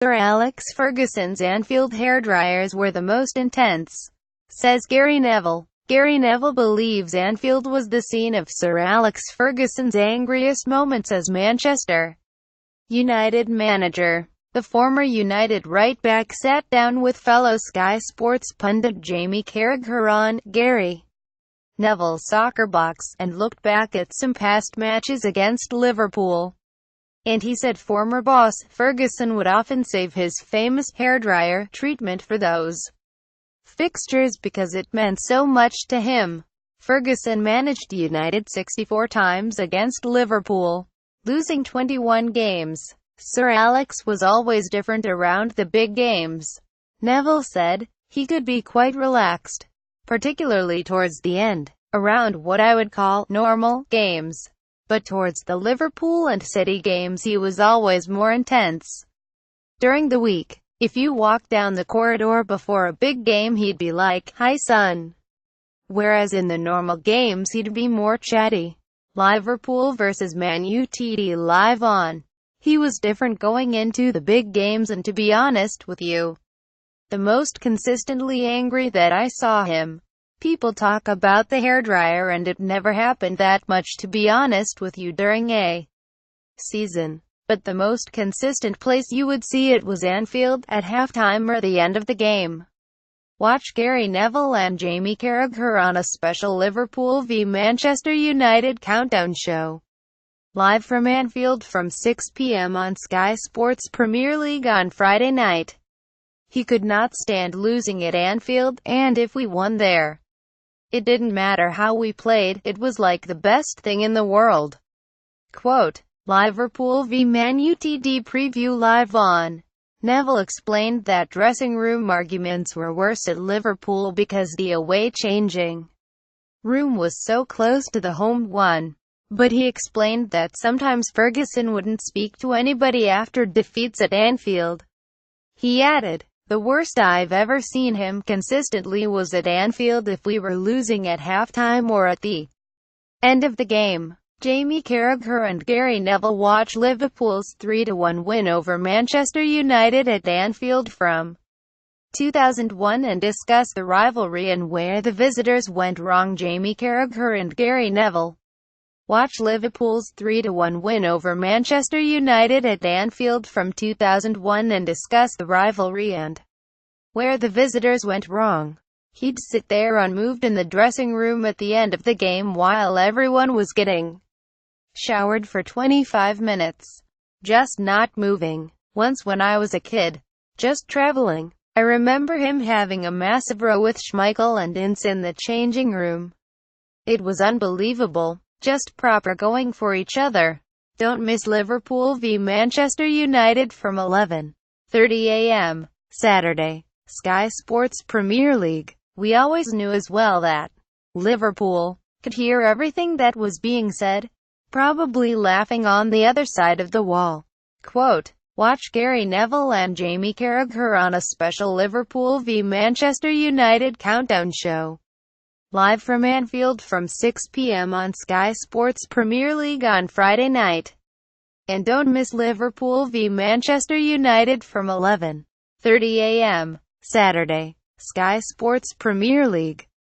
Sir Alex Ferguson's Anfield hairdryers were the most intense, says Gary Neville. Gary Neville believes Anfield was the scene of Sir Alex Ferguson's angriest moments as Manchester United manager. The former United right-back sat down with fellow Sky Sports pundit Jamie Carragher on Gary Neville's soccer box, and looked back at some past matches against Liverpool. And he said former boss Ferguson would often save his famous hairdryer treatment for those fixtures because it meant so much to him. Ferguson managed United 64 times against Liverpool, losing 21 games. Sir Alex was always different around the big games. Neville said he could be quite relaxed, particularly towards the end, around what I would call normal games. But towards the Liverpool and City games he was always more intense. During the week, if you walked down the corridor before a big game he'd be like, "Hi son." Whereas in the normal games he'd be more chatty. Liverpool vs Man Utd live on. He was different going into the big games, and to be honest with you, the most consistently angry that I saw him. People talk about the hairdryer and it never happened that much, to be honest with you, during a season. But the most consistent place you would see it was Anfield, at halftime or the end of the game. Watch Gary Neville and Jamie Carragher on a special Liverpool v Manchester United countdown show, live from Anfield from 6 p.m. on Sky Sports Premier League on Friday night. He could not stand losing at Anfield, and if we won there, it didn't matter how we played, it was like the best thing in the world. Quote, Liverpool v Man Utd preview live on. Neville explained that dressing room arguments were worse at Liverpool because the away changing room was so close to the home one. But he explained that sometimes Ferguson wouldn't speak to anybody after defeats at Anfield. He added, "The worst I've ever seen him consistently was at Anfield if we were losing at halftime or at the end of the game." Jamie Carragher and Gary Neville watch Liverpool's 3-1 win over Manchester United at Anfield from 2001 and discuss the rivalry and where the visitors went wrong. Jamie Carragher and Gary Neville watch Liverpool's 3-1 win over Manchester United at Anfield from 2001 and discuss the rivalry and where the visitors went wrong. He'd sit there unmoved in the dressing room at the end of the game while everyone was getting showered for 25 minutes. Just not moving. Once when I was a kid, just traveling, I remember him having a massive row with Schmeichel and Ince in the changing room. It was unbelievable. Just proper going for each other. Don't miss Liverpool v Manchester United from 11:30 a.m. Saturday. Sky Sports Premier League. We always knew as well that Liverpool could hear everything that was being said, probably laughing on the other side of the wall. Quote, watch Gary Neville and Jamie Carragher on a special Liverpool v Manchester United countdown show, live from Anfield from 6 p.m. on Sky Sports Premier League on Friday night. And don't miss Liverpool v Manchester United from 11:30 a.m. Saturday. Sky Sports Premier League.